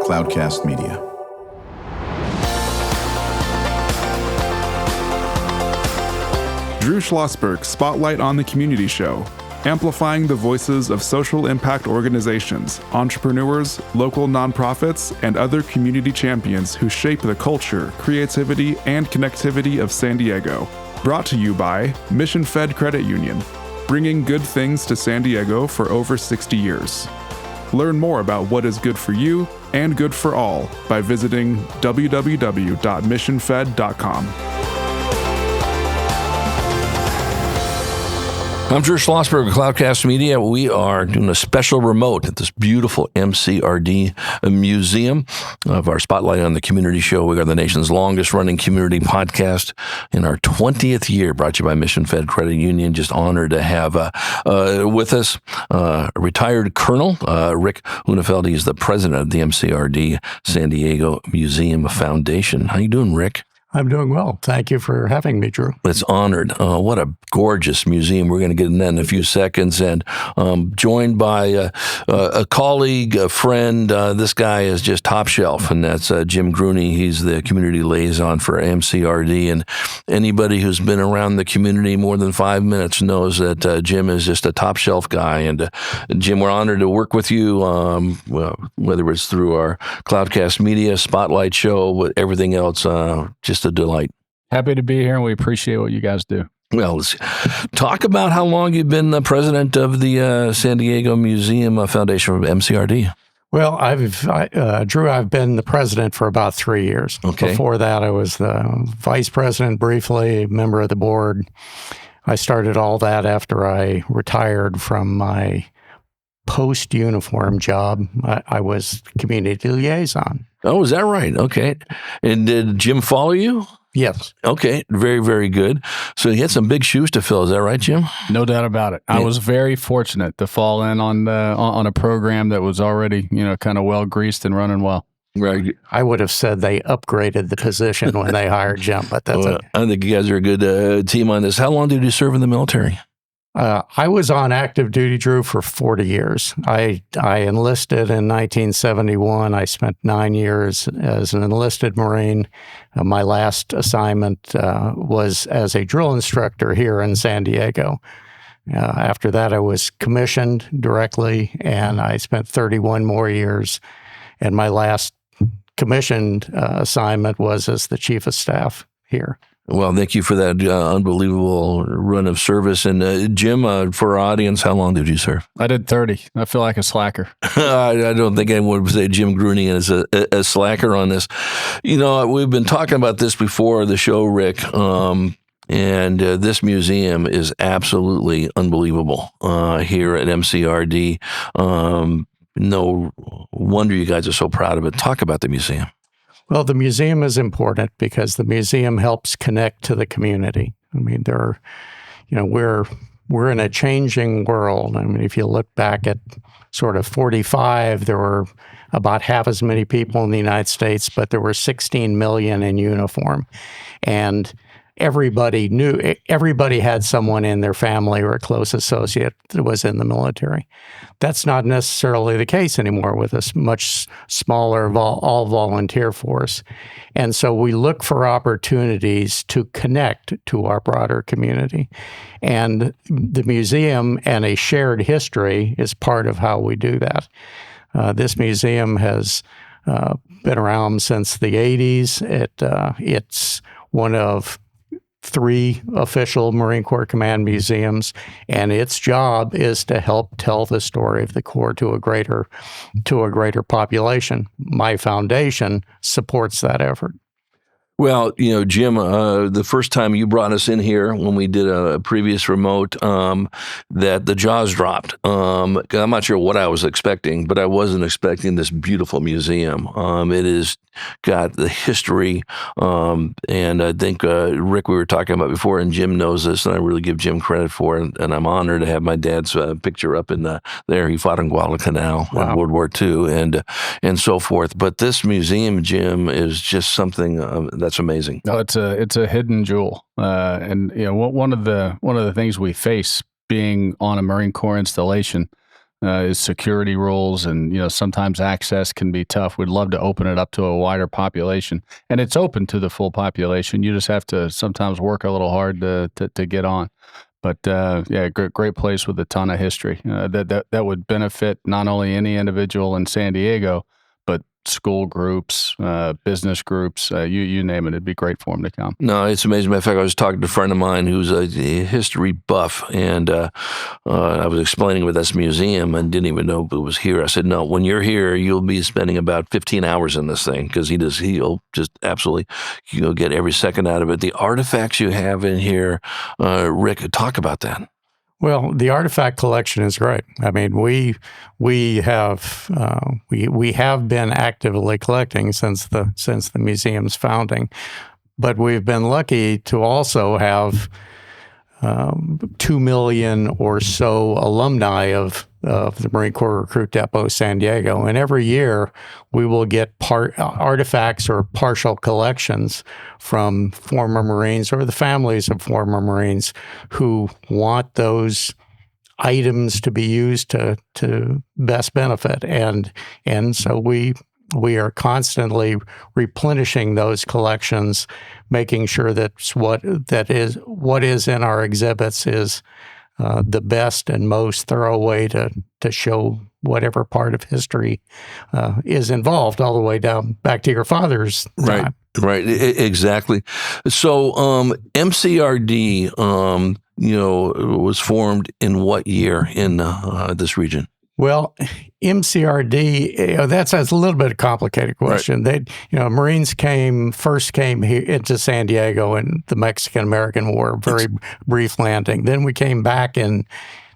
Cloudcast Media. Drew Schlosberg Spotlight on the Community Show, amplifying the voices of social impact organizations, entrepreneurs, local nonprofits, and other community champions who shape the culture, creativity, and connectivity of San Diego. Brought to you by Mission Fed Credit Union, bringing good things to San Diego for over 60 years. Learn more about what is good for you and good for all by visiting www.missionfed.com. I'm Drew Schlosberg of Cloudcast Media. We are doing a special remote at this beautiful MCRD museum of our Spotlight on the Community Show. We are the nation's longest running community podcast in our 20th year, brought to you by Mission Fed Credit Union. Just honored to have with us a retired Colonel, Rick Huenefeld. He's the president of the MCRD San Diego Museum Foundation. How you doing, Rick? I'm doing well. Thank you for having me, Drew. It's honored. What a gorgeous museum. We're going to get in that in a few seconds. And joined by a colleague, a friend. This guy is just top shelf, and that's Jim Gruny. He's the community liaison for MCRD. And anybody who's been around the community more than 5 minutes knows that Jim is just a top shelf guy. And Jim, we're honored to work with you, whether it's through our Cloudcast Media, Spotlight show, everything else, just a delight. Happy to be here, and we appreciate what you guys do. Well, let's talk about how long you've been the president of the San Diego Museum Foundation of MCRD. Well, Drew, I've been the president for about 3 years. Okay. Before that, I was the vice president briefly, member of the board. I started all that after I retired from my post-uniform job. I was community liaison. Oh, is that right? Okay. And did Jim follow you? Yes. Okay. Very, very good. So you had some big shoes to fill. Is that right, Jim? No doubt about it. I was very fortunate to fall in on a program that was already, kind of well greased and running well. Right. I would have said they upgraded the position when they hired Jim, but that's it. I think you guys are a good team on this. How long did you serve in the military? I was on active duty, Drew, for 40 years. I enlisted in 1971. I spent 9 years as an enlisted Marine. My last assignment was as a drill instructor here in San Diego. After that, I was commissioned directly, and I spent 31 more years. And my last commissioned assignment was as the chief of staff here. Well, thank you for that unbelievable run of service. And Jim, for our audience, how long did you serve? I did 30. I feel like a slacker. I don't think anyone would say Jim Gruny is a slacker on this. We've been talking about this before the show, Rick. And this museum is absolutely unbelievable here at MCRD. No wonder you guys are so proud of it. Talk about the museum. Well, the museum is important because the museum helps connect to the community. I mean, we're in a changing world. I mean, if you look back at sort of 45, there were about half as many people in the United States, but there were 16 million in uniform. And everybody had someone in their family or a close associate that was in the military. That's not necessarily the case anymore with a much smaller all-volunteer force. And so we look for opportunities to connect to our broader community. And the museum and a shared history is part of how we do that. This museum has been around since the 80s. It's one of 3 official Marine Corps Command museums, and its job is to help tell the story of the Corps to a greater population. My foundation supports that effort. Well, Jim, the first time you brought us in here when we did a previous remote, that the jaws dropped. I'm not sure what I was expecting, but I wasn't expecting this beautiful museum. It has got the history, and I think, Rick, we were talking about before, and Jim knows this, and I really give Jim credit for it, and I'm honored to have my dad's picture up in there. He fought in Guadalcanal in World War II and so forth. But this museum, Jim, is just something that's amazing. No, it's a hidden jewel, and one of the things we face being on a Marine Corps installation is security rules, and sometimes access can be tough. We'd love to open it up to a wider population, and it's open to the full population. You just have to sometimes work a little hard to get on. But great place with a ton of history that would benefit not only any individual in San Diego, but school groups, business groups, you name it. It'd be great for them to come. No, it's amazing. Matter of fact, I was talking to a friend of mine who's a history buff, and I was explaining with this museum and didn't even know it was here. I said, no, when you're here, you'll be spending about 15 hours in this thing, because he'll just absolutely get every second out of it. The artifacts you have in here, Rick, talk about that. Well, the artifact collection is great. I mean, we have been actively collecting since the museum's founding, but we've been lucky to also have 2 million or so alumni of the Marine Corps Recruit Depot San Diego, and every year we will get artifacts or partial collections from former Marines or the families of former Marines who want those items to be used to best benefit, and so we are constantly replenishing those collections, making sure that what is in our exhibits is the best and most thorough way to show whatever part of history is involved, all the way down back to your father's time. Right, exactly. So MCRD, was formed in what year in this region? Well, MCRD, that's a little bit of a complicated question. Right. Marines first came here into San Diego in the Mexican-American War, very brief landing. Then we came back in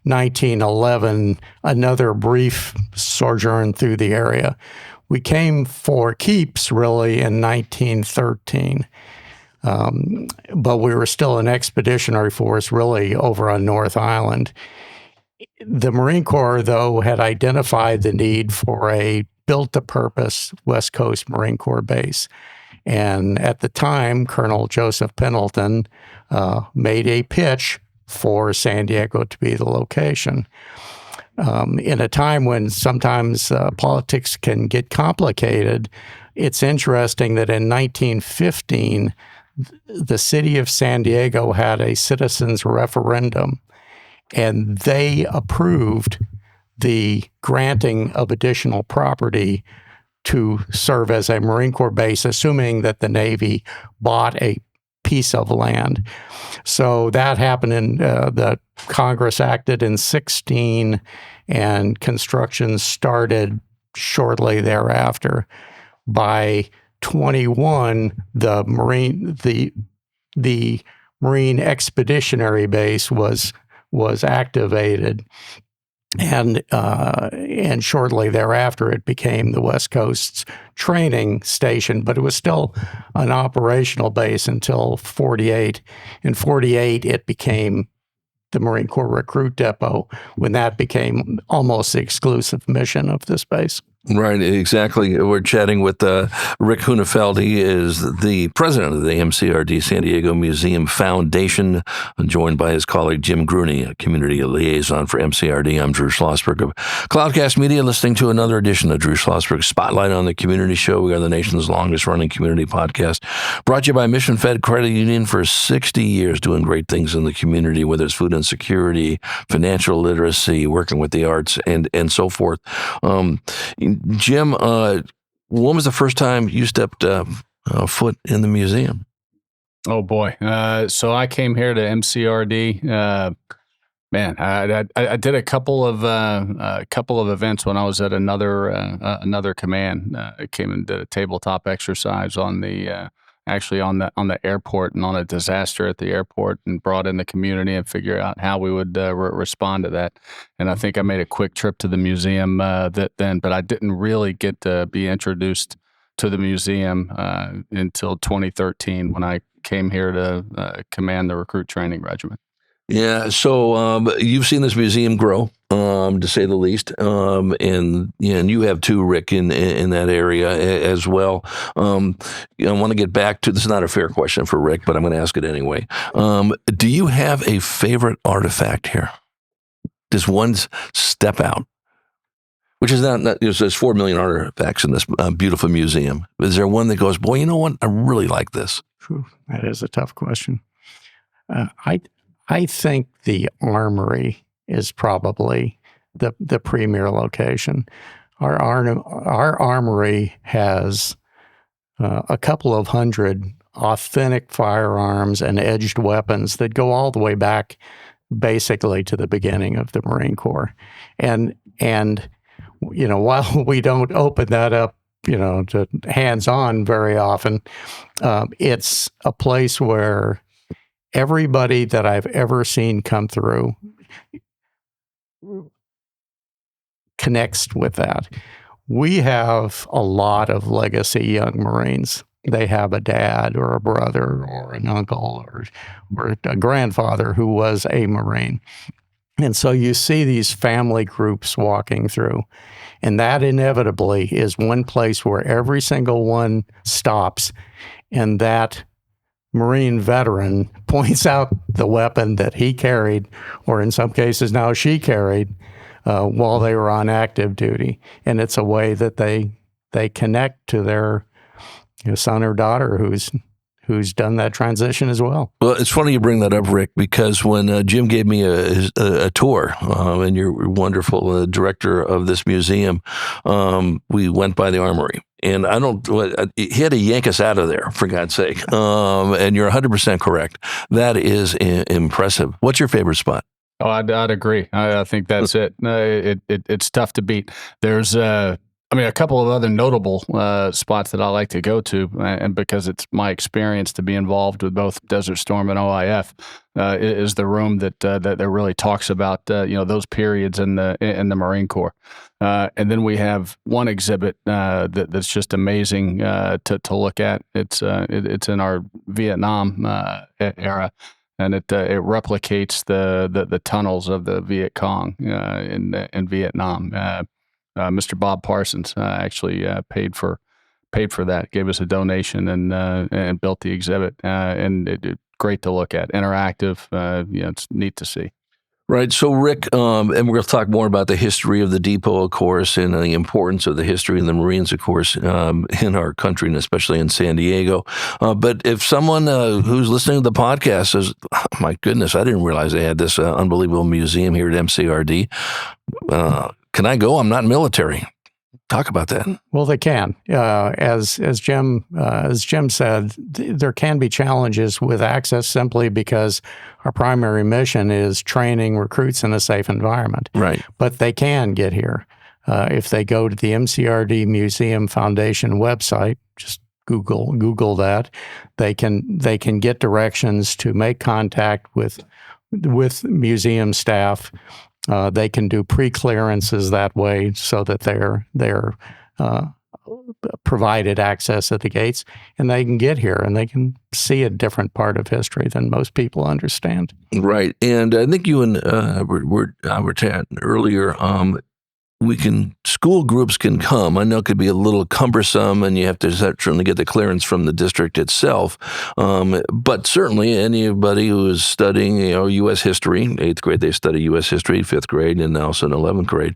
1911, another brief sojourn through the area. We came for keeps, really, in 1913. But we were still an expeditionary force, really, over on North Island. The Marine Corps, though, had identified the need for a built-to-purpose West Coast Marine Corps base. And at the time, Colonel Joseph Pendleton made a pitch for San Diego to be the location. In a time when sometimes politics can get complicated, it's interesting that in 1915, the city of San Diego had a citizens' referendum, and they approved the granting of additional property to serve as a Marine Corps base, assuming that the Navy bought a piece of land. So that happened in the Congress acted in 16, and construction started shortly thereafter. By 21, the Marine Expeditionary Base was activated, and shortly thereafter it became the West Coast's training station, but it was still an operational base until 48. In 48, it became the Marine Corps Recruit Depot, when that became almost the exclusive mission of this base. Right, exactly. We're chatting with Rick Huenefeld. He is the president of the MCRD San Diego Museum Foundation, joined by his colleague Jim Gruny, a community liaison for MCRD. I'm Drew Schlosberg of Cloudcast Media, listening to another edition of Drew Schlosberg's Spotlight on the Community Show. We are the nation's longest-running community podcast, brought to you by Mission Fed Credit Union for 60 years, doing great things in the community, whether it's food insecurity, financial literacy, working with the arts, and so forth. Jim, when was the first time you stepped foot in the museum? Oh boy! So I came here to MCRD. Man, I did a couple of events when I was at another command. I came and did a tabletop exercise on the airport, and on a disaster at the airport, and brought in the community and figure out how we would respond to that. And I think I made a quick trip to the museum then, but I didn't really get to be introduced to the museum until 2013, when I came here to command the recruit training regiment. Yeah, so you've seen this museum grow, to say the least, and you have too, Rick, in that area as well. I want to get back to, this is not a fair question for Rick, but I'm going to ask it anyway. Do you have a favorite artifact here? Does one step out? Which is there's 4 million artifacts in this beautiful museum. Is there one that goes, boy, you know what? I really like this. Whew, that is a tough question. I think the Armory is probably the premier location. Our Armory has a couple of hundred authentic firearms and edged weapons that go all the way back basically to the beginning of the Marine Corps. And while we don't open that up, to hands-on very often, it's a place where everybody that I've ever seen come through connects with that. We have a lot of legacy young Marines. They have a dad or a brother or an uncle or a grandfather who was a Marine. And so you see these family groups walking through, and that inevitably is one place where every single one stops, and that Marine veteran points out the weapon that he carried, or in some cases now she carried, while they were on active duty. And it's a way that they connect to their son or daughter who's done that transition as well. Well, it's funny you bring that up, Rick, because when Jim gave me a tour, and you're wonderful director of this museum, we went by the Armory. And he had to yank us out of there, for God's sake. And you're 100% correct. That is impressive. What's your favorite spot? Oh, I'd agree. I think that's it. It's tough to beat. There's a couple of other notable spots that I like to go to, and because it's my experience to be involved with both Desert Storm and OIF, is the room that really talks about those periods in the Marine Corps. And then we have one exhibit that's just amazing to look at. It's in our Vietnam era, and it replicates the tunnels of the Viet Cong in Vietnam. Mr. Bob Parsons actually paid for that, gave us a donation, and built the exhibit. And it's great to look at, interactive. It's neat to see. Right. So, Rick, and we're going to talk more about the history of the depot, of course, and the importance of the history of the Marines, of course, in our country, and especially in San Diego. But if someone who's listening to the podcast says, oh, my goodness, I didn't realize they had this unbelievable museum here at MCRD. Can I go? I'm not military. Talk about that. Well, they can. As Jim said, there can be challenges with access simply because our primary mission is training recruits in a safe environment. Right. But they can get here if they go to the MCRD Museum Foundation website. Just Google that. They can get directions to make contact with museum staff. They can do pre-clearances that way so that they're provided access at the gates, and they can get here and they can see a different part of history than most people understand. Right. And I think you and were chatting earlier. School groups can come. I know it could be a little cumbersome, and you have to certainly get the clearance from the district itself. But certainly anybody who is studying, U.S. history, 8th grade, they study U.S. history, 5th grade, and also in 11th grade,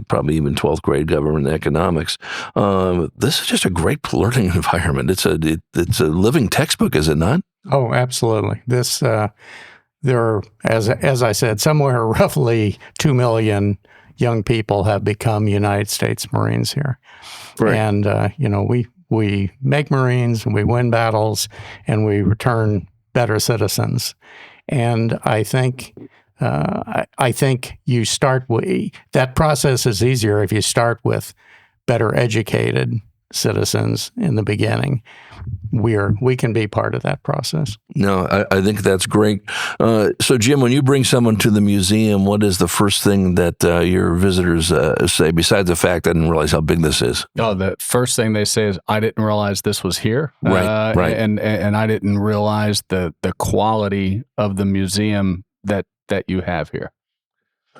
probably even 12th grade, government and economics. This is just a great learning environment. It's a living textbook, is it not? Oh, absolutely. This, there are, as I said, somewhere roughly 2 million young people have become United States Marines here. Right. And, we make Marines, and we win battles, and we return better citizens. And I think you start with, that process is easier if you start with better educated citizens in the beginning. We can be part of that process. No, I think that's great. So, Jim, when you bring someone to the museum, what is the first thing that your visitors say, besides the fact I didn't realize how big this is? Oh, the first thing they say is, I didn't realize this was here. Right. And I didn't realize the quality of the museum that you have here.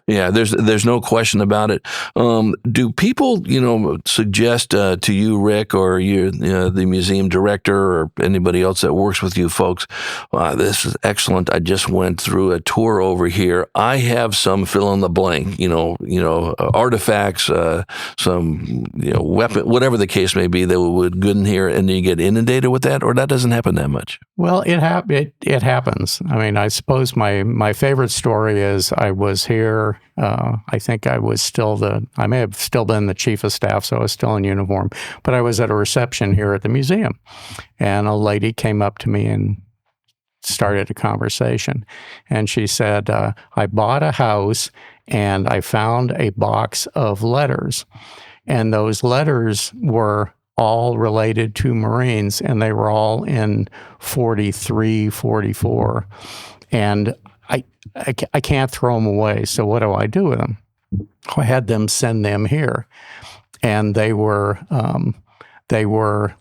Yeah, there's no question about it. Do people, suggest to you, Rick, or the museum director, or anybody else that works with you folks, this is excellent. I just went through a tour over here. I have some fill in the blank, artifacts, some weapon, whatever the case may be, that would good in here, and you get inundated with that, or that doesn't happen that much. Well, it happens. I mean, I suppose my favorite story is I was here. I think I may have still been the chief of staff, so I was still in uniform, but I was at a reception here at the museum, and a lady came up to me and started a conversation. And she said, I bought a house and I found a box of letters, and those letters were all related to Marines, and they were all in 43, 44. And I can't throw them away. So what do I do with them? I had them send them here. And they were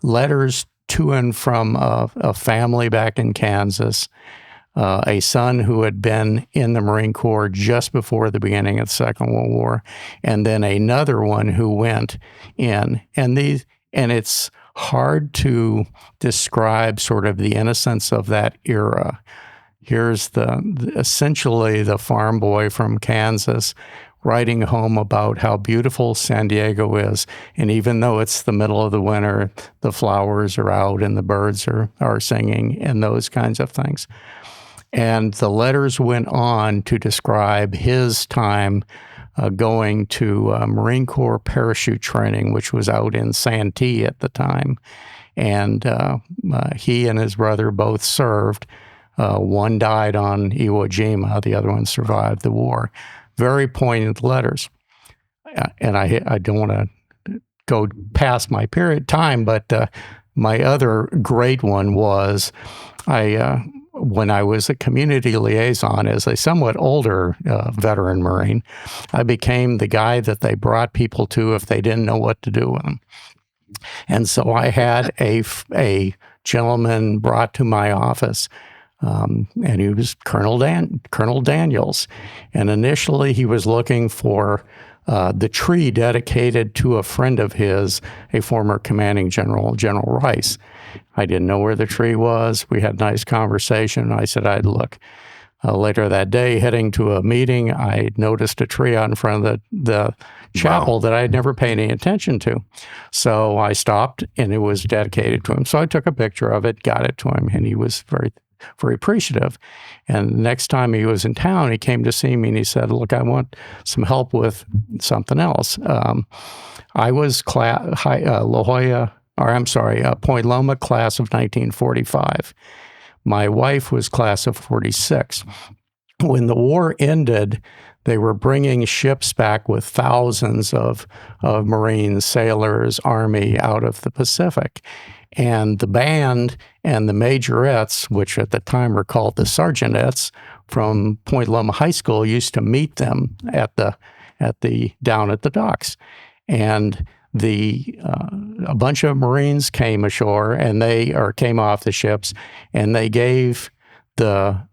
letters to and from a family back in Kansas, a son who had been in the Marine Corps just before the beginning of the Second World War, and then another one who went in. And it's hard to describe sort of the innocence of that era. Here's essentially the farm boy from Kansas writing home about how beautiful San Diego is. And even though it's the middle of the winter, the flowers are out and the birds are singing and those kinds of things. And the letters went on to describe his time going to Marine Corps parachute training, which was out in Santee at the time. And he and his brother both served. One died on Iwo Jima, the other one survived the war. Very poignant letters. And I don't want to go past my period time, but my other great one was when I was a community liaison as a somewhat older veteran Marine, I became the guy that they brought people to if they didn't know what to do with them. And so I had a gentleman brought to my office, and he was Colonel Daniels. And initially he was looking for the tree dedicated to a friend of his, a former commanding general, General Rice. I didn't know where the tree was. We had a nice conversation. I said I'd look. Later that day, heading to a meeting, I noticed a tree out in front of the chapel that I had never paid any attention to. So I stopped, and it was dedicated to him. So I took a picture of it, got it to him, and he was very, very appreciative. And the next time he was in town, he came to see me, and he said, look, I want some help with something else. I was Point Loma class of 1945. My wife was class of 46. When the war ended, they were bringing ships back with thousands of Marines, sailors, Army out of the Pacific. And the band and the majorettes, which at the time were called the sergeantettes from Point Loma High School, used to meet them down at the docks. And a bunch of Marines came ashore came off the ships, and they gave the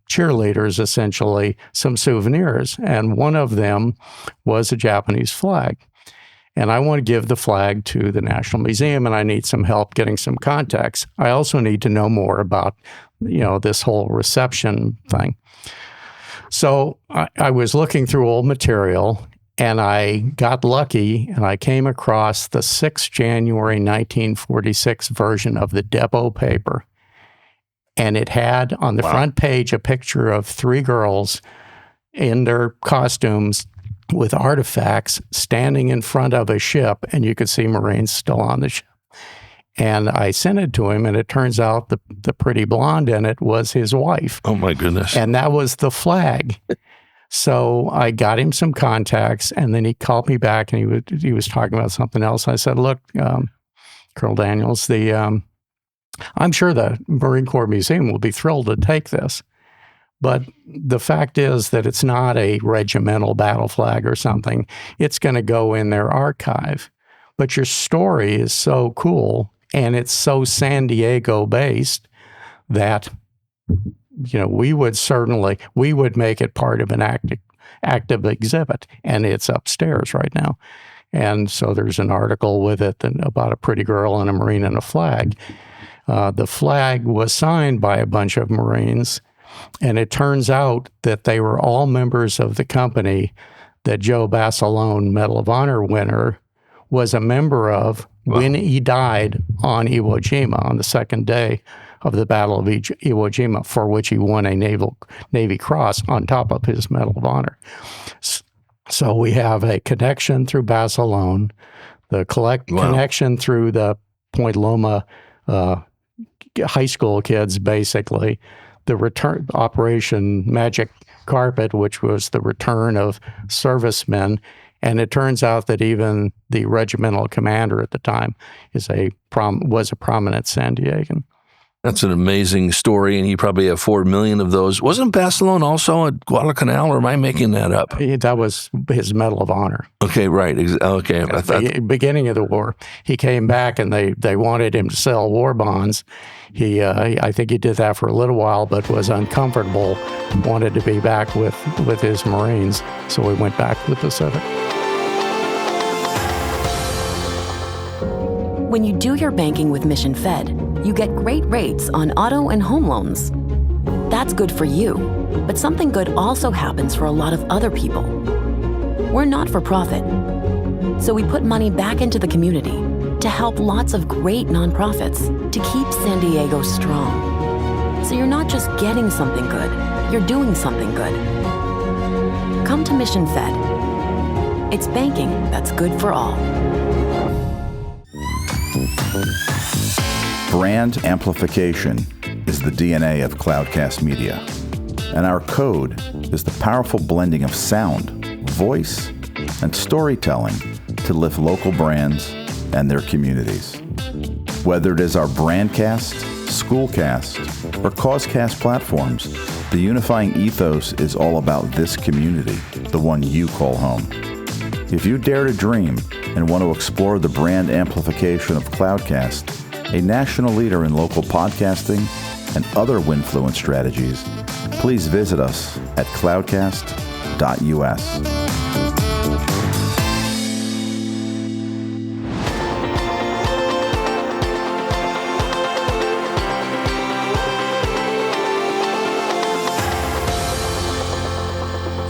cheerleaders essentially some souvenirs. And one of them was a Japanese flag. And I want to give the flag to the National Museum, and I need some help getting some contacts. I also need to know more about, this whole reception thing. So I was looking through old material, and I got lucky, and I came across the 6 January 1946 version of the Depot paper. And it had on the front page a picture of 3 girls in their costumes with artifacts standing in front of a ship, and you could see Marines still on the ship. And I sent it to him, and it turns out the pretty blonde in it was his wife. Oh, my goodness. And that was the flag. So I got him some contacts, and then he called me back, and he was talking about something else. I said, look, Colonel Daniels, I'm sure the Marine Corps Museum will be thrilled to take this. But the fact is that it's not a regimental battle flag or something. It's going to go in their archive. But your story is so cool, and it's so San Diego based that we would make it part of an active exhibit, and it's upstairs right now. And so there's an article with it about a pretty girl and a Marine and a flag. The flag was signed by a bunch of Marines, and it turns out that they were all members of the company that Joe Basilone, Medal of Honor winner, was a member of when he died on Iwo Jima on the second day of the Battle of Iwo Jima, for which he won a Navy Cross on top of his Medal of Honor. So we have a connection through Basilone, the connection through the Point Loma high school kids, basically, the return Operation Magic Carpet, which was the return of servicemen. And it turns out that even the regimental commander at the time was a prominent San Diegan. That's an amazing story, and you probably have 4 million of those. Wasn't Basilone also at Guadalcanal, or am I making that up? That was his Medal of Honor. Okay, right. Okay. At the beginning of the war, he came back, and they wanted him to sell war bonds. I think he did that for a little while, but was uncomfortable, wanted to be back with his Marines, so he went back to the Pacific. When you do your banking with Mission Fed, you get great rates on auto and home loans. That's good for you, but something good also happens for a lot of other people. We're not for profit, so we put money back into the community to help lots of great nonprofits to keep San Diego strong. So you're not just getting something good, you're doing something good. Come to Mission Fed. It's banking that's good for all. Brand amplification is the DNA of Cloudcast Media, and our code is the powerful blending of sound, voice, and storytelling to lift local brands and their communities. Whether it is our Brandcast, Schoolcast, or Causecast platforms, the unifying ethos is all about this community, the one you call home. If you dare to dream and want to explore the brand amplification of Cloudcast, a national leader in local podcasting and other Winfluence strategies, please visit us at cloudcast.us.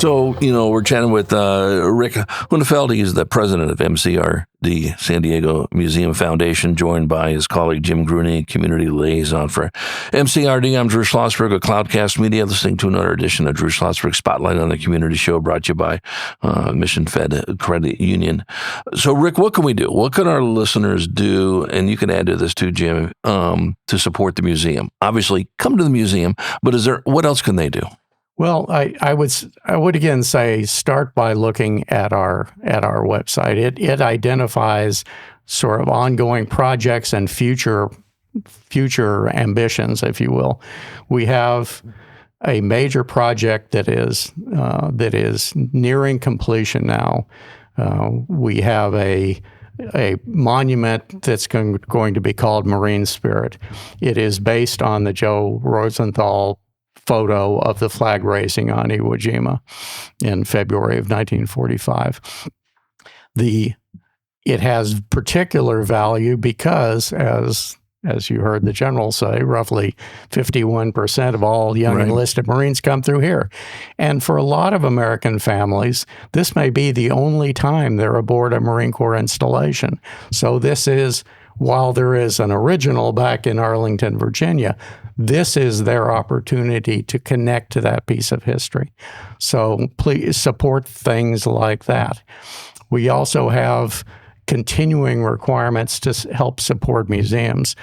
So, we're chatting with Rick Huenefeld. He's the president of MCRD, San Diego Museum Foundation, joined by his colleague Jim Gruny, community liaison for MCRD. I'm Drew Schlosberg of Cloudcast Media, listening to another edition of Drew Schlosberg Spotlight on the Community Show, brought to you by Mission Fed Credit Union. So, Rick, what can we do? What can our listeners do? And you can add to this too, Jim, to support the museum. Obviously, come to the museum, but what else can they do? Well, I would again say start by looking at our website. It identifies sort of ongoing projects and future ambitions, if you will. We have a major project that is nearing completion now. We have a monument that's going to be called Marine Spirit. It is based on the Joe Rosenthal photo of the flag raising on Iwo Jima in February of 1945. It has particular value because, as you heard the general say, roughly 51% of all young enlisted Marines come through here. And for a lot of American families, this may be the only time they're aboard a Marine Corps installation. So this is, while there is an original back in Arlington, Virginia, this is their opportunity to connect to that piece of history. So please support things like that. We also have continuing requirements to help support museums.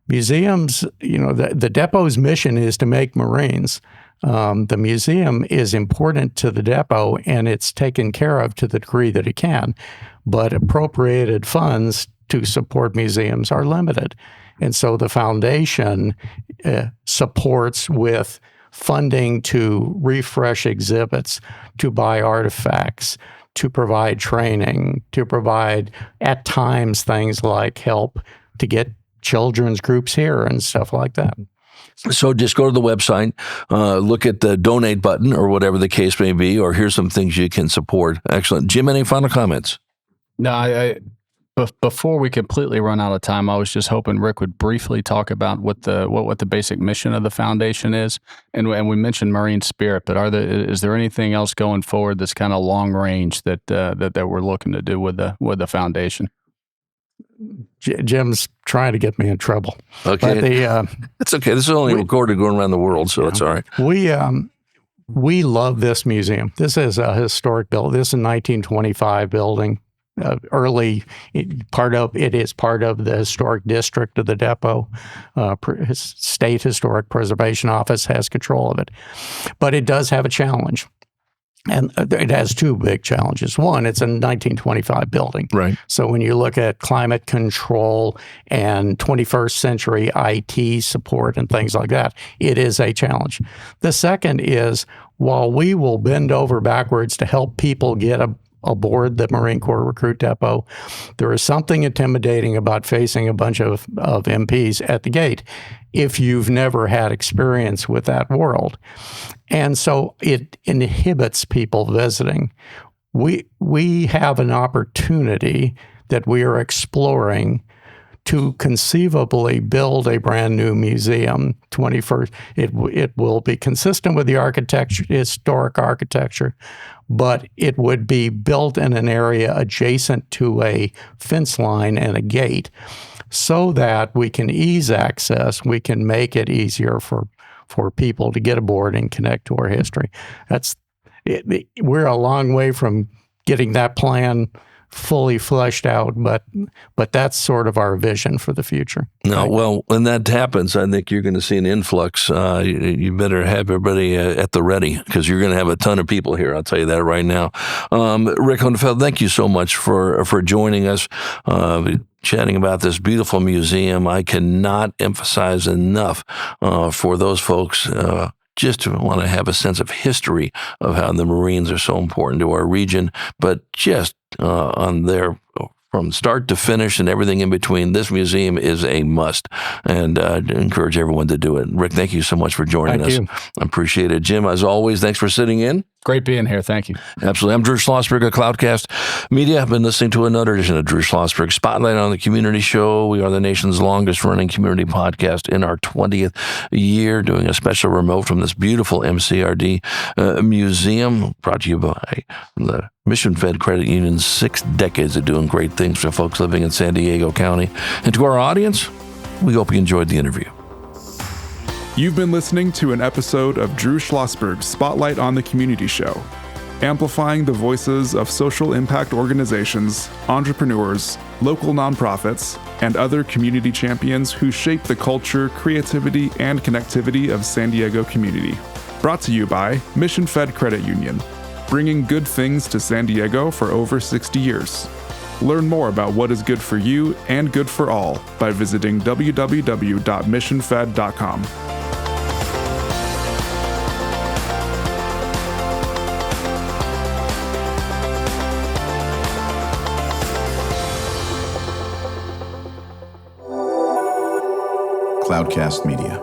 Museums, the depot's mission is to make Marines. The museum is important to the depot, and it's taken care of to the degree that it can. But appropriated funds to support museums are limited. And so the foundation supports with funding to refresh exhibits, to buy artifacts, to provide training, to provide, at times, things like help to get children's groups here and stuff like that. So just go to the website, look at the donate button or whatever the case may be, or here's some things you can support. Excellent. Jim, any final comments? No, before we completely run out of time, I was just hoping Rick would briefly talk about what the basic mission of the foundation is, and we mentioned Marine Spirit, but is there anything else going forward that's kind of long range that we're looking to do with the foundation? Jim's trying to get me in trouble. Okay, it's okay. This is only recorded going around the world, so it's all right. We love this museum. This is a historic building. This is a 1925 building. It is part of the historic district of the depot. State Historic Preservation Office has control of it. But it does have a challenge. And it has two big challenges. One, it's a 1925 building. Right. So when you look at climate control and 21st century IT support and things like that, it is a challenge. The second is, while we will bend over backwards to help people get aboard the Marine Corps Recruit Depot, there is something intimidating about facing a bunch of MPs at the gate if you've never had experience with that world. And so it inhibits people visiting. We have an opportunity that we are exploring to conceivably build a brand new museum. 21st, it will be consistent with the architecture, historic architecture, but it would be built in an area adjacent to a fence line and a gate, so that we can ease access. We can make it easier for people to get aboard and connect to our history. We're a long way from getting that plan fully fleshed out, but that's sort of our vision for the future. No, well, when that happens, I think you're going to see an influx. You better have everybody at the ready, because you're going to have a ton of people here. I'll tell you that right now. Rick Huenefeld, thank you so much for joining us, chatting about this beautiful museum. I cannot emphasize enough for those folks just to want to have a sense of history of how the Marines are so important to our region, but just on their from start to finish and everything in between, this museum is a must, and I encourage everyone to do it. Rick, thank you so much for joining us. Thank you. I appreciate it. Jim, as always, thanks for sitting in. Great being here. Thank you. Absolutely. I'm Drew Schlosberg of Cloudcast Media. I've been listening to another edition of Drew Schlosberg Spotlight on the Community Show. We are the nation's longest running community podcast in our 20th year, doing a special remote from this beautiful MCRD museum, brought to you by the Mission Fed Credit Union. 6 decades of doing great things for folks living in San Diego County. And to our audience, we hope you enjoyed the interview. You've been listening to an episode of Drew Schlosberg's Spotlight on the Community Show, amplifying the voices of social impact organizations, entrepreneurs, local nonprofits, and other community champions who shape the culture, creativity, and connectivity of San Diego community. Brought to you by Mission Fed Credit Union, bringing good things to San Diego for over 60 years. Learn more about what is good for you and good for all by visiting www.missionfed.com. Cloudcast Media.